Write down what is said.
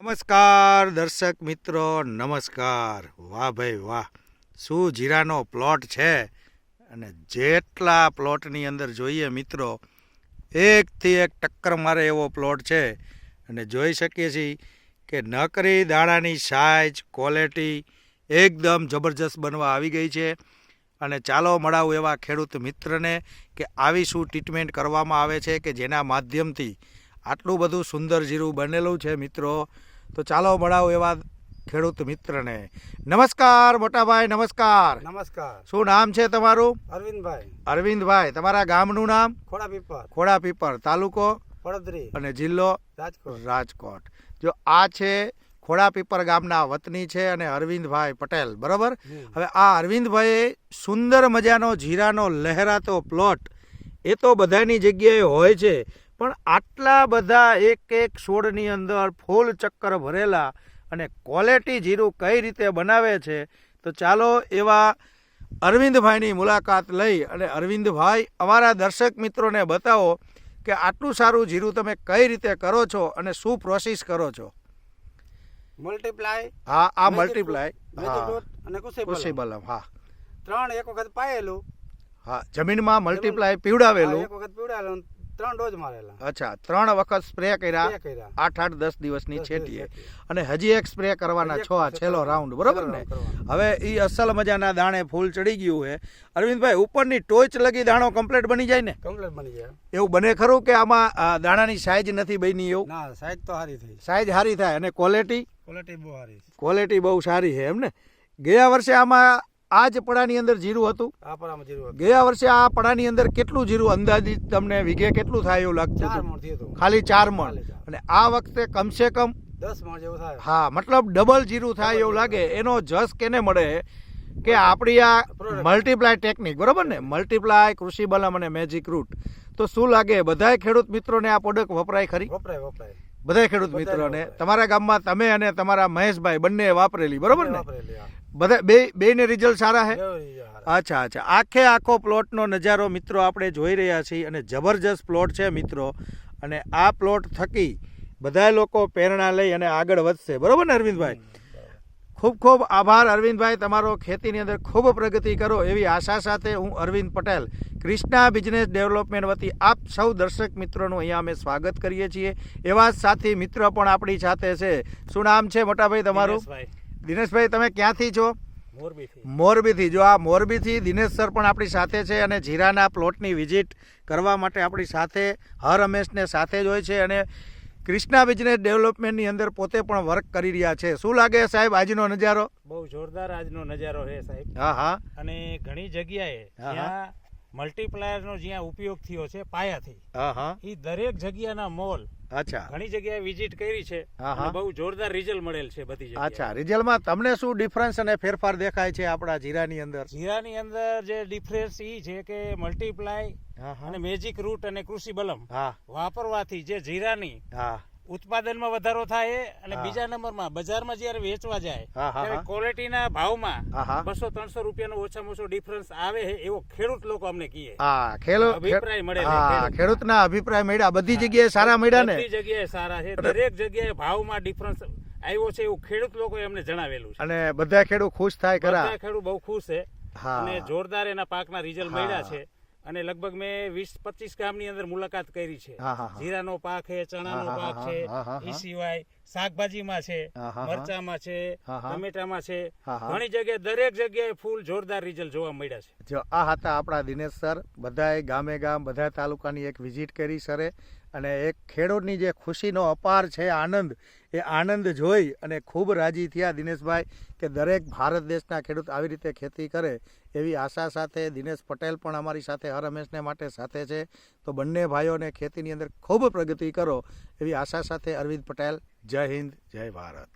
નમસ્કાર દર્શક મિત્રો, નમસ્કાર. વાહ ભાઈ વાહ, શું જીરાનો પ્લોટ છે. અને જેટલા પ્લોટની અંદર જોઈએ મિત્રો, એકથી એક ટક્કર મારે એવો પ્લોટ છે. અને જોઈ શકીએ છીએ કે નકરી દાણાની સાઇઝ ક્વોલિટી એકદમ જબરજસ્ત બનવા આવી ગઈ છે. અને ચાલો મળાવું એવા ખેડૂત મિત્રને કે આવી શું ટ્રીટમેન્ટ કરવામાં આવે છે કે જેના માધ્યમથી આટલું બધું સુંદર જીરું બનેલું છે મિત્રો. તો ચાલો મળાવું એવા ખેડૂત મિત્રને. નમસ્કાર મોટાભાઈ, નમસ્કાર. નમસ્કાર. શું નામ છે તમારું? અરવિંદભાઈ. અરવિંદભાઈ, તમારા ગામનું નામ? ખોડાપીપર. ખોડાપીપર, તાલુકો પડદરી અને જિલ્લો રાજકોટ. રાજકોટ. જો આ છે ખોડાપીપર ગામના વતની છે અને અરવિંદભાઈ પટેલ, બરોબર. હવે આ અરવિંદભાઈએ સુંદર મજાનો જીરાનો લહેરાતો પ્લોટ એ તો બધાની જગ્યાએ હોય છે, પણ આટલા બધા એક એક છોડની અંદર ફૂલ ચક્કર ભરેલા અને ક્વોલિટી જીરું કઈ રીતે બનાવે છે, તો ચાલો એવા અરવિંદભાઈની મુલાકાત લઈ અને અરવિંદભાઈ અમારા દર્શક મિત્રોને બતાવો કે આટલું સારું જીરું તમે કઈ રીતે કરો છો અને શું પ્રોસેસ કરો છો. મલ્ટીપ્લાય. હા, આ મલ્ટીપ્લાય અને કૃષિબલમ. હા, ત્રણ એક વખત પાયેલું. હા, જમીનમાં મલ્ટીપ્લાય પીવડાવેલું. એક વખત પીવડાવેલું, 3 ડોઝ મારેલા. અચ્છા, 3 વખત સ્પ્રે કર્યા, સ્પ્રે કર્યા. 8-10 દિવસની છેટીએ, અને હજી એક સ્પ્રે કરવાના છો, આ છેલ્લો રાઉન્ડ, બરોબર ને. હવે એ અસલ મજાના દાણે ફૂલ ચડી ગયું છે. અરવિંદભાઈ, ઉપરની ટોચ લગી દાણો કમ્પ્લીટ બની જાય ને? કમ્પ્લીટ બની જાય. એવું બને ખરું કે આમાં દાણાની સાઈઝ નથી બની? એવું ના, સાઈઝ તો સારી થઈ. સાઈઝ સારી થાય અને ક્વોલિટી બહુ સારી. ક્વોલિટી બહુ સારી છે એમ ને. ગયા વર્ષે આમાં આ જ પડાની અંદર જીરું હતું? આ પડામાં જીરું હતું. ગયા વર્ષે આ પડાની અંદર કેટલું જીરું અંદાજિત તમને વીઘે કેટલું થાય એવું લાગતું 4 હતું? મણ થયું હતું. ખાલી 4 મણ. અને આ વખતે કમસે કમ 10 મણ જેવું થાય. હા, મતલબ ડબલ જીરું થાય એવું લાગે. એનો જસ કેને મળે કે આપણી આ મલ્ટીપ્લાય ટેકનિક, બરોબર ને, મલ્ટીપ્લાય, કૃષિબલમ અને મેજિક રૂટ. તો શું લાગે બધાય ખેડૂત મિત્રોને આ પ્રોડક્ટ વપરાય ખરી? વપરાય. બધા ખેડૂત મિત્રોને. તમારા ગામમાં તમે અને તમારા મહેશભાઈ બંને વાપરેલી, બરોબર ને? બધા બેને રિઝલ્ટ સારા છે? અચ્છા, આખે આખો પ્લોટનો નજારો મિત્રો આપણે જોઈ રહ્યા છીએ અને જબરજસ્ત પ્લોટ છે મિત્રો. અને આ પ્લોટ થકી બધા લોકો પ્રેરણા લઈ અને આગળ વધશે, બરોબર ને અરવિંદભાઈ? ખૂબ ખૂબ આભાર અરવિંદભાઈ, તમારો ખેતીની અંદર ખૂબ પ્રગતિ કરો એવી આશા સાથે હું અરવિંદ પટેલ, ક્રિષ્ના બિઝનેસ ડેવલપમેન્ટ વતી આપ સૌ દર્શક મિત્રોનું અહીંયા અમે સ્વાગત કરીએ છીએ. એવા જ સાથી મિત્ર પણ આપણી સાથે છે. શું નામ છે મોટાભાઈ તમારું? દિનેશભાઈ, તમે ક્યાંથી છો? મોરબીથી. જો આ મોરબીથી દિનેશ સર પણ આપણી સાથે છે અને જીરાના પ્લોટની વિઝિટ કરવા માટે આપણી સાથે હર હંમેશને સાથે જ હોય છે અને ક્રિષ્ના બિઝનેસ ડેવલપમેન્ટની અંદર પોતે પણ વર્ક કરી રહ્યા છે. શું લાગે સાહેબ આજનો નજારો? બહુ જોરદાર આજનો નજારો છે સાહેબ. હા. અને ઘણી જગ્યાએ જ્યાં મલ્ટીપ્લાયર નો જ્યાં ઉપયોગ થયો છે પાયાથી, એ દરેક જગ્યાના મોલ ઘણી જગ્યાએ વિઝિટ કરી છે અને બહુ જોરદાર રિઝલ્ટ મળેલ છે બધી જગ્યાએ. અચ્છા, રિઝલ્ટમાં તમને શું ડિફરન્સ અને ફેરફાર દેખાય છે આપણા જીરાની અંદર? જીરાની અંદર જે ડિફરન્સ એ છે કે મલ્ટીપ્લાય અને મેજિક રૂટ અને કૃષિબલમ વાપરવાથી જે જીરાની ઉત્પાદનમાં વધારો થાય અને બીજા નંબરમાં બજારમાં જ્યારે વેચવા જાય ત્યારે ક્વોલિટીના ભાવમાં 200-300 રૂપિયાનો ઓછામાં ઓછો ડિફરન્સ આવે એવો ખેડૂત લોકો અમને કહે. અભિપ્રાય મળે. ખેડૂતના અભિપ્રાય મળ્યા બધી જગ્યાએ સારા મળ્યા ને? બધી જગ્યાએ સારા છે. દરેક જગ્યાએ ભાવમાં ડિફરન્સ આવ્યો છે એવું ખેડૂત લોકોએ અમને જણાવેલું છે. અને બધા ખેડૂત ખુશ થાય ખરા? બધા ખેડૂત બહુ ખુશ છે અને જોરદાર એના પાકના રિઝલ્ટ મળ્યા છે. અને લગભગ મેં 20-25 ગામની અંદર મુલાકાત કરી છે. જીરાનો પાક છે, ચણાનો પાક છે, એ સિવાય શાકભાજીમાં છે, મરચામાં છે, ટમેટામાં છે, ઘણી જગ્યાએ દરેક જગ્યાએ ફૂલ જોરદાર રિઝલ્ટ જોવા મળ્યા છે. જો આ હતા આપણા દિનેશ સર, બધાએ ગામે ગામ બધા તાલુકાની એક વિઝિટ કરી સરે અને એક ખેડૂતની જે ખુશીનો અપાર છે આનંદ, એ આનંદ જોઈ અને ખૂબ રાજી થયા દિનેશભાઈ કે દરેક ભારત દેશના ખેડૂત આવી રીતે ખેતી કરે એવી આશા સાથે દિનેશ પટેલ પણ અમારી સાથે હર હંમેશને માટે સાથે છે. તો બંને ભાઈઓને ખેતીની અંદર ખૂબ પ્રગતિ કરો એવી આશા સાથે અરવિંદ પટેલ. જય હિન્દ, જય ભારત.